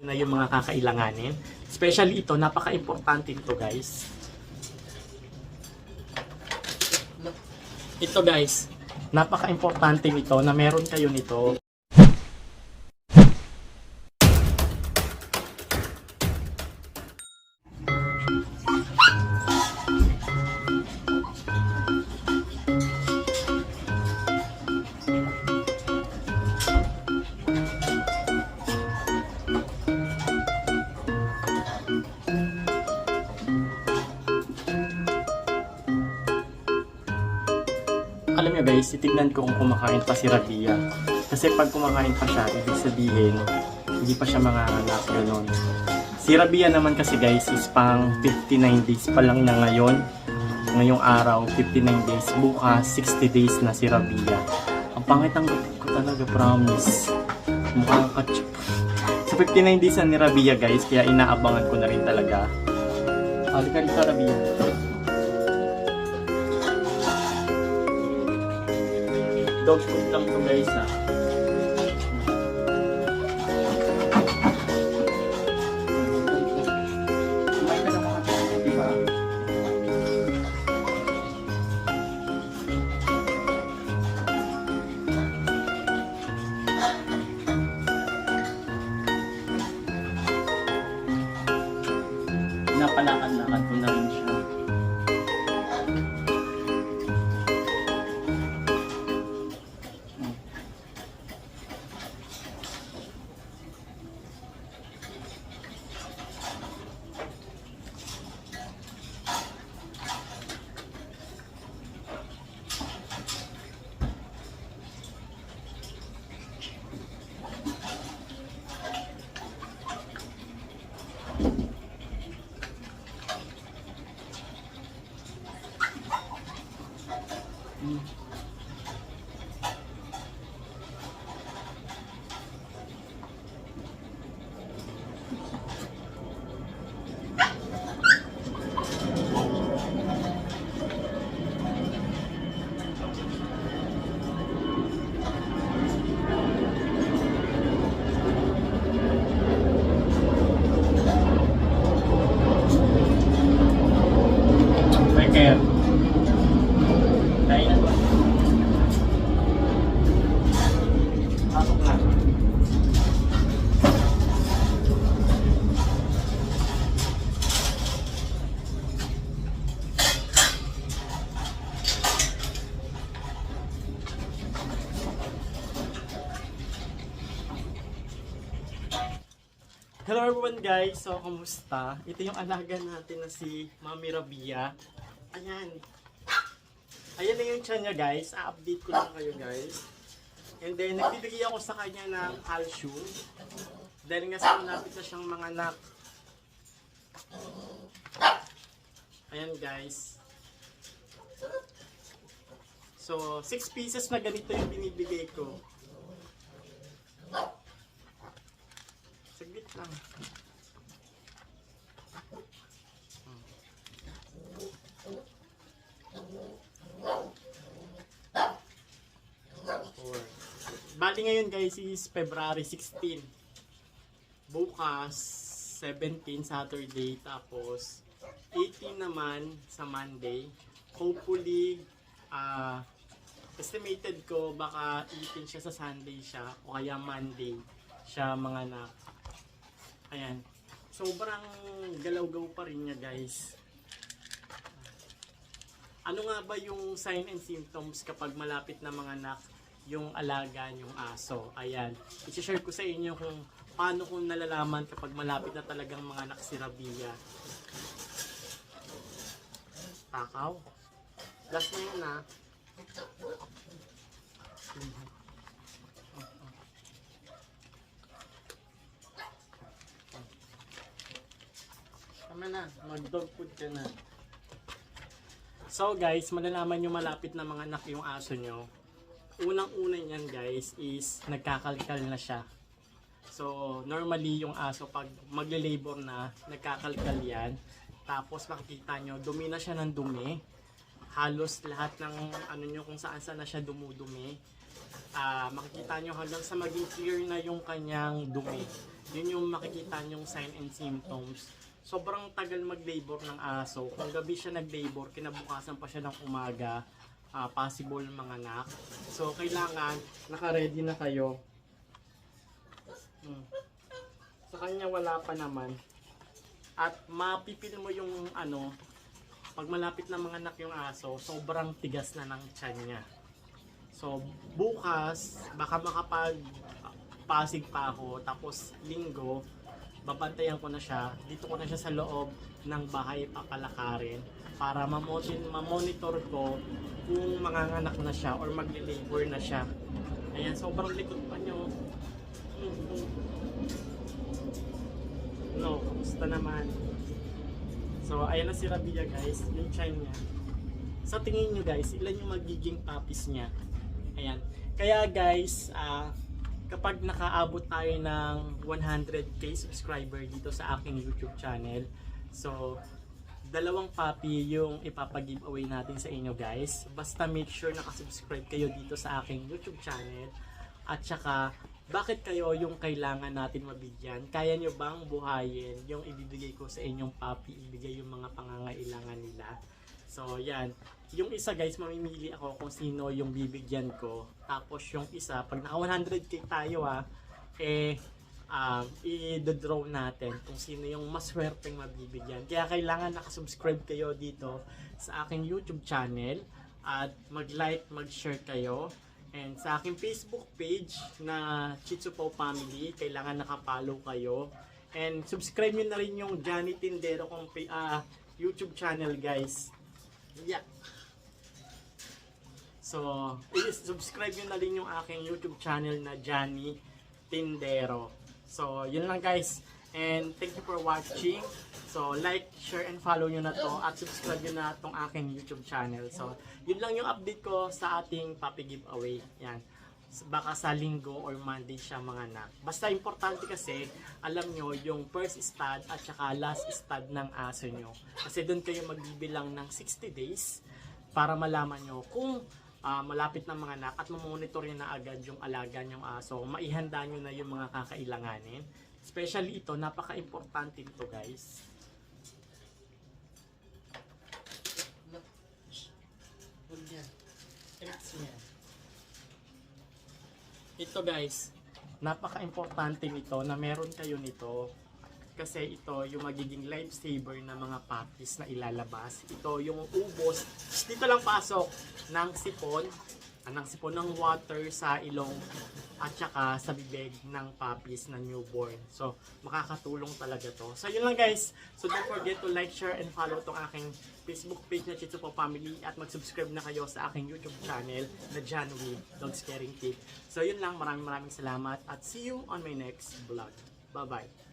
Na yung mga kakailanganin. Especially ito, napaka-importante ito guys. Ito guys, napaka-importante nito na meron kayo nito. Alam niyo guys, titignan ko kung kumakain pa si Rabia. Kasi pag kumakain pa siya, ibig sabihin, hindi pa siya manganganak, gano'n. Si Rabia naman kasi guys, is pang 59 days pa lang na ngayon. Ngayong araw, 59 days. Bukas, 60 days na si Rabia. Ang pangit ang gupit ko talaga, promise. Mukhang katsup. So 59 days na ni Rabia guys, kaya inaabangan ko na rin talaga. Halika dito Rabia. Dog food lang to guys ha. Kumain ka na mga tayo, diba? Napalakad-lakad ko na rin siya. Kaya tayo na ba? Pasok na. Hello everyone guys! So, kamusta? Ito yung alaga natin na si Mami Rabia. Ayan. Ayan na yung tiyan niya guys. A-update ko lang kayo guys. And then, nagbibigay ako sa kanya ng calcium. Dahil nga sa malapit na siyang mga anak. Ayan guys. So, 6 pieces na ganito yung binibigay ko. Saglit lang. Bali ngayon guys is February 16. Bukas 17 Saturday, tapos 18 naman sa Monday. Hopefully estimated ko baka 18 siya sa Sunday siya o kaya Monday siya manganak. Ayan. Sobrang galaw-gaw pa rin niya guys. Ano nga ba yung sign and symptoms kapag malapit na manganak yung alaga yung aso? Ayan. I-share ko sa inyo kung paano ko nalalaman kapag malapit na talagang manganak si Rabia. Takaw. Last na yun ha. Tama na. Mag-dog food ka na. So guys, malalaman nyo malapit na manganak yung aso nyo. Unang-una niyan guys is nagkakalkal na siya. So normally yung aso pag magle-labor na, nagkakalkal yan. Tapos makikita nyo, dumi na siya ng dumi. Halos lahat ng ano nyo kung saan na siya dumudumi. makikita nyo hanggang sa maging clear na yung kanyang dumi. Yun yung makikita nyong sign and symptoms. Sobrang tagal mag-labor ng aso. Kung gabi siya nag-labor, kinabukasan pa siya ng umaga, possible manganak. So, kailangan naka-ready na kayo. Sa kanya wala pa naman. At mapipil mo yung pag malapit na manganak yung aso, sobrang tigas na ng tiyan niya. So, bukas, baka makapag-pasig pa ako, tapos linggo, babantayan ko na siya. Dito ko na siya sa loob ng bahay papalakarin para mamonitor ko kung manganganak na siya or magli-labor na siya. Ayan, sobrang likod pa niyo. No, kamusta naman? So, ayan na si Rabia guys, yung tiyan niya. Sa tingin nyo guys, ilan yung magiging puppies niya? Ayan. Kaya guys, kapag nakaabot tayo ng 100k subscriber dito sa aking YouTube channel, so, 2 puppy yung ipapag-giveaway natin sa inyo guys. Basta make sure nakasubscribe kayo dito sa aking YouTube channel. At saka, bakit kayo yung kailangan natin mabigyan? Kaya nyo bang buhayin yung ibibigay ko sa inyong puppy, ibigay yung mga pangangailangan nila? So, yan. Yung isa guys, mamimili ako kung sino yung bibigyan ko. Tapos yung isa, pag naka 100k tayo i-draw natin kung sino yung maswerteng mabibigyan. Kaya kailangan nakasubscribe kayo dito sa aking YouTube channel at mag-like, mag-share kayo. And sa aking Facebook page na Shih Tzu Paw Family, kailangan nakapollow kayo. And subscribe nyo na rin yung Johnny Tindero kong YouTube channel guys. Yeah. So, subscribe nyo na rin yung aking YouTube channel na Johnny Tindero. So, yun lang guys. And thank you for watching. So, like, share, and follow nyo na to at subscribe nyo na itong aking YouTube channel. So, yun lang yung update ko sa ating puppy giveaway. Yan. Baka sa linggo or Monday siya manganak. Basta importante kasi, alam nyo yung first stud at saka last stud ng aso nyo. Kasi doon kayo magbibilang ng 60 days para malaman nyo kung malapit na manganak at mamonitor nyo na agad yung alaga nyong aso. Maihanda nyo na yung mga kakailanganin. Especially ito, napaka-importante ito guys. Ito guys, napaka-importante nito na meron kayo nito kasi ito yung magiging lifesaver na mga puppies na ilalabas. Ito yung ubos, dito lang pasok ng sipon ng water sa ilong at saka sa bibig ng puppies na newborn. So, makakatulong talaga to. So, yun lang guys. So, don't forget to like, share, and follow tong aking Facebook page na Shih Tzu Paw Family at mag-subscribe na kayo sa aking YouTube channel na John Wee Dog Scaring Tip. So, yun lang. Maraming salamat at see you on my next vlog. Bye-bye.